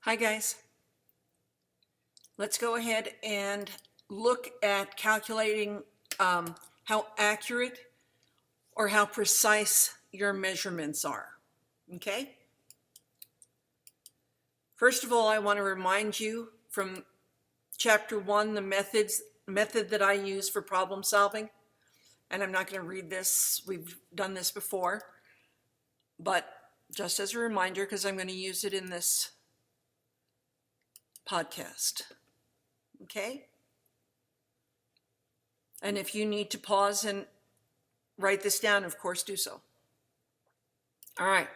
Hi guys, let's go ahead and look at calculating how accurate or how precise your measurements are, okay? First of all, I want to remind you from chapter 1, the method that I use for problem solving, and I'm not going to read this, we've done this before, but just as a reminder, because I'm going to use it in this podcast. Okay? And if you need to pause and write this down, of course, do so. All right.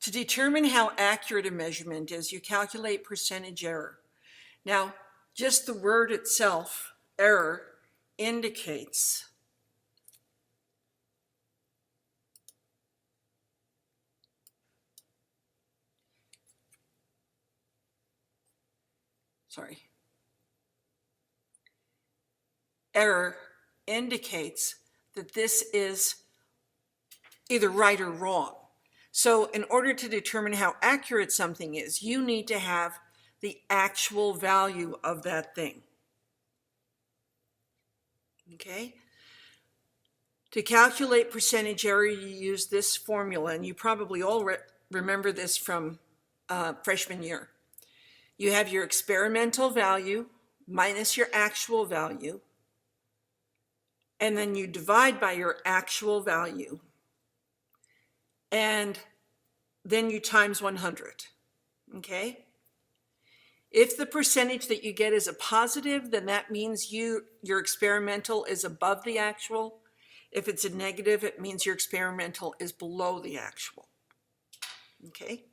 To determine how accurate a measurement is, you calculate percentage error. Now, just the word itself, error, indicates error indicates that this is either right or wrong. So in order to determine how accurate something is, you need to have the actual value of that thing. Okay? To calculate percentage error, you use this formula, and you probably all remember this from freshman year. You have your experimental value minus your actual value, and then you divide by your actual value, and then you times 100, okay? If the percentage that you get is a positive, then that means your experimental is above the actual. If it's a negative, it means your experimental is below the actual, okay?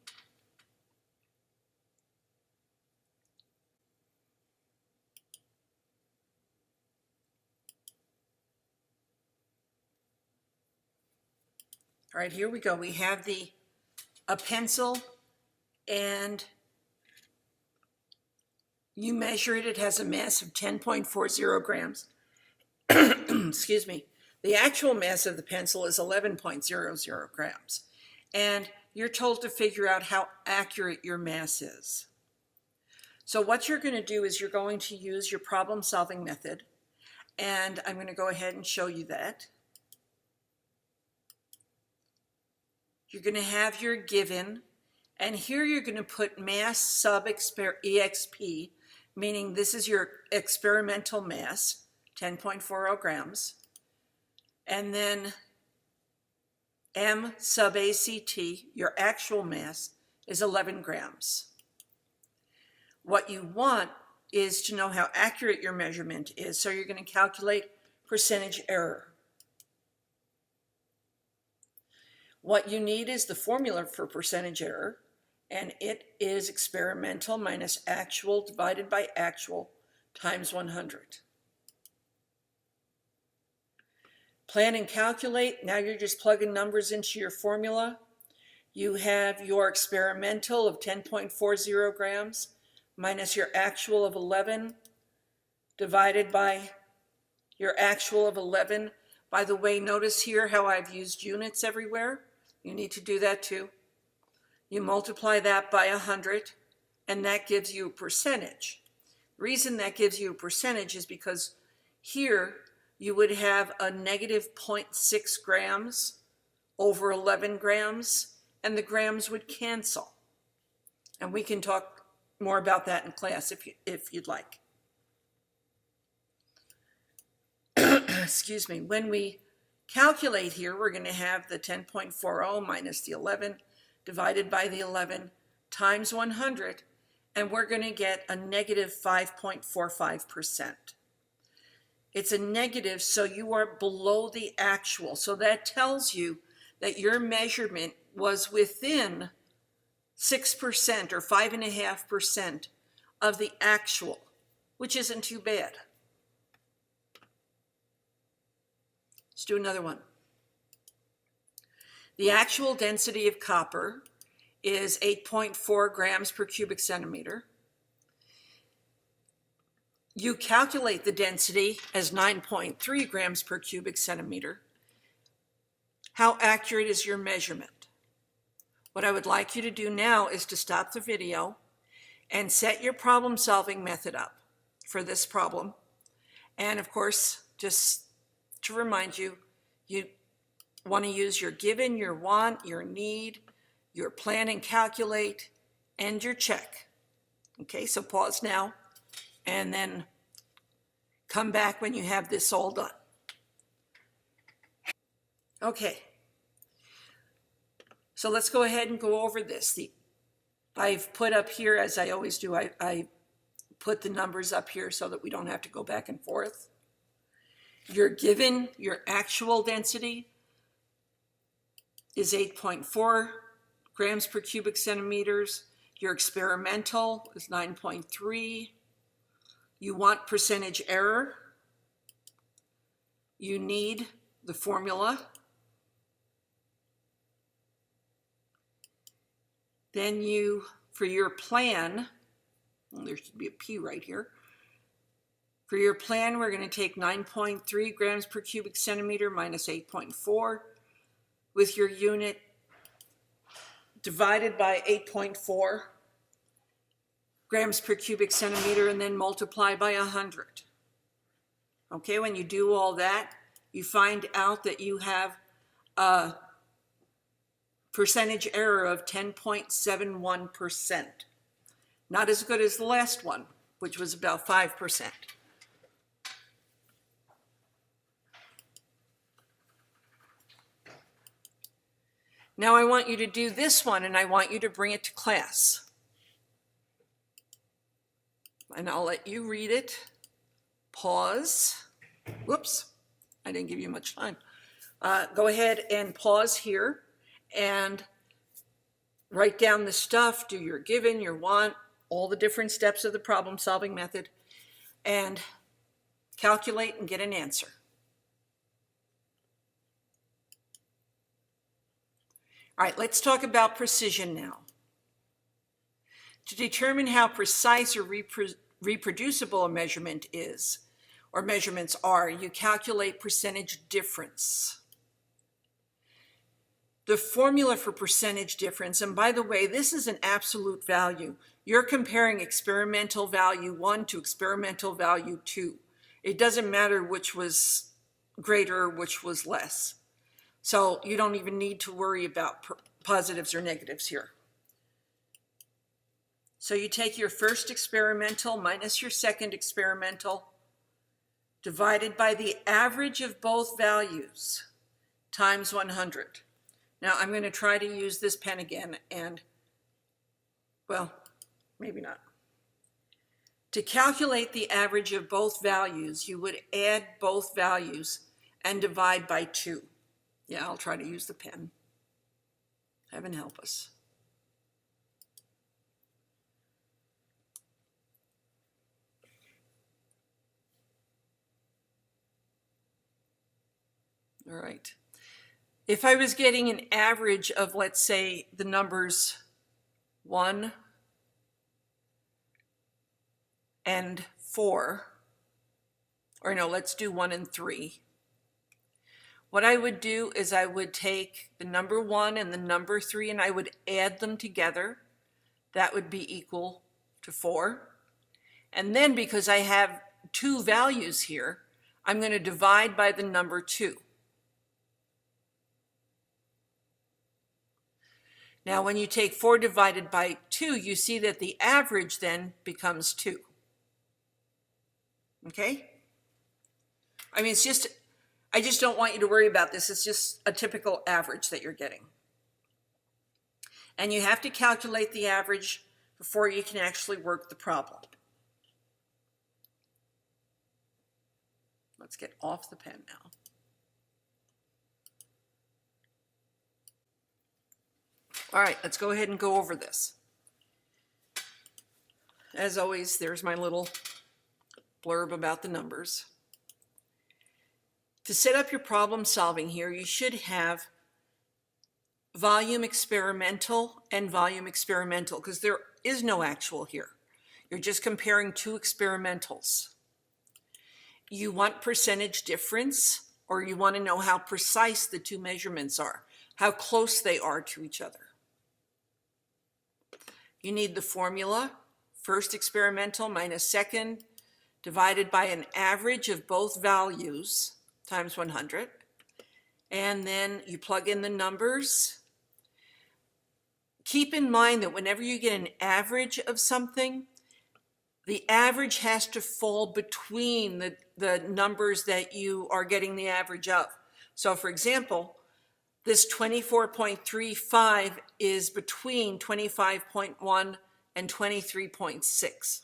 All right, here we go. We have a pencil, and you measure it. It has a mass of 10.40 grams. Excuse me. The actual mass of the pencil is 11.00 grams. And you're told to figure out how accurate your mass is. So what you're going to do is you're going to use your problem-solving method. And I'm going to go ahead and show you that. You're going to have your given, and here you're going to put mass sub exp, meaning this is your experimental mass, 10.40 grams, and then m sub act, your actual mass, is 11 grams. What you want is to know how accurate your measurement is, so you're going to calculate percentage error. What you need is the formula for percentage error, and it is experimental minus actual divided by actual times 100. Plan and calculate. Now you're just plugging numbers into your formula. You have your experimental of 10.40 grams minus your actual of 11 divided by your actual of 11. By the way, notice here how I've used units everywhere. You need to do that too. You multiply that by 100, and that gives you a percentage. The reason that gives you a percentage is because here you would have a negative 0.6 grams over 11 grams, and the grams would cancel. And we can talk more about that in class if you'd like. Excuse me. When we calculate here, we're going to have the 10.40 minus the 11 divided by the 11 times 100, and we're going to get a negative 5.45%. It's a negative, so you are below the actual. So that tells you that your measurement was within 6% or 5.5% of the actual, which isn't too bad. Let's do another one. The actual density of copper is 8.4 grams per cubic centimeter. You calculate the density as 9.3 grams per cubic centimeter. How accurate is your measurement? What I would like you to do now is to stop the video and set your problem solving method up for this problem. And of course, just to remind you, you want to use your given, your want, your need, your plan and calculate, and your check. Okay, so pause now and then come back when you have this all done. Okay, so let's go ahead and go over this. I've put up here, as I always do, I put the numbers up here so that we don't have to go back and forth. Your given, your actual density is 8.4 grams per cubic centimeters. Your experimental is 9.3. You want percentage error. You need the formula. Then you, for your plan, well, there should be a P right here. For your plan, we're going to take 9.3 grams per cubic centimeter minus 8.4 with your unit divided by 8.4 grams per cubic centimeter and then multiply by 100. Okay, when you do all that, you find out that you have a percentage error of 10.71%. Not as good as the last one, which was about 5%. Now I want you to do this one and I want you to bring it to class. And I'll let you read it. Pause. Whoops, I didn't give you much time. Go ahead and pause here and write down the stuff, do your given, your want, all the different steps of the problem solving method, and calculate and get an answer. All right, let's talk about precision now. To determine how precise or reproducible a measurement is, or measurements are, you calculate percentage difference. The formula for percentage difference, and by the way, this is an absolute value. You're comparing experimental value 1 to experimental value 2. It doesn't matter which was greater or which was less. So you don't even need to worry about positives or negatives here. So you take your first experimental minus your second experimental divided by the average of both values times 100. Now I'm going to try to use this pen again and, well, maybe not. To calculate the average of both values, you would add both values and divide by 2. Yeah, I'll try to use the pen. Heaven help us. All right. If I was getting an average of, let's say, the numbers 1 and 4, or no, let's do 1 and 3. What I would do is I would take the number 1 and the number 3 and I would add them together. That would be equal to 4. And then because I have 2 values here, I'm going to divide by the number 2. Now when you take 4 divided by 2, you see that the average then becomes 2. Okay? I mean, I just don't want you to worry about this. It's just a typical average that you're getting. And you have to calculate the average before you can actually work the problem. Let's get off the pen now. All right, let's go ahead and go over this. As always, there's my little blurb about the numbers. To set up your problem solving here, you should have volume experimental and volume experimental, because there is no actual here. You're just comparing 2 experimentals. You want percentage difference, or you want to know how precise the 2 measurements are, how close they are to each other. You need the formula, first experimental minus second, divided by an average of both values times 100. And then you plug in the numbers. Keep in mind that whenever you get an average of something, the average has to fall between the numbers that you are getting the average of. So for example, this 24.35 is between 25.1 and 23.6.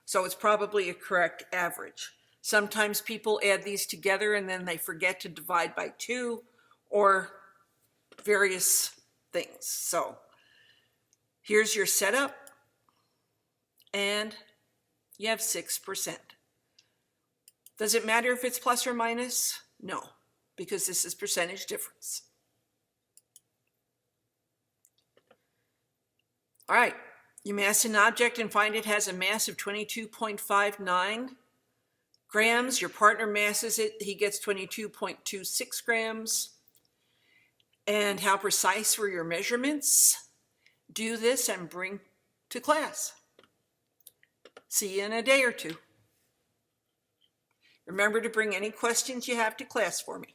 So it's probably a correct average. Sometimes people add these together and then they forget to divide by 2 or various things. So here's your setup, and you have 6%. Does it matter if it's plus or minus? No, because this is percentage difference. All right, you mass an object and find it has a mass of 22.59 grams. Your partner masses it, he gets 22.26 grams. And how precise were your measurements? Do this and bring to class. See you in a day or two. Remember to bring any questions you have to class for me.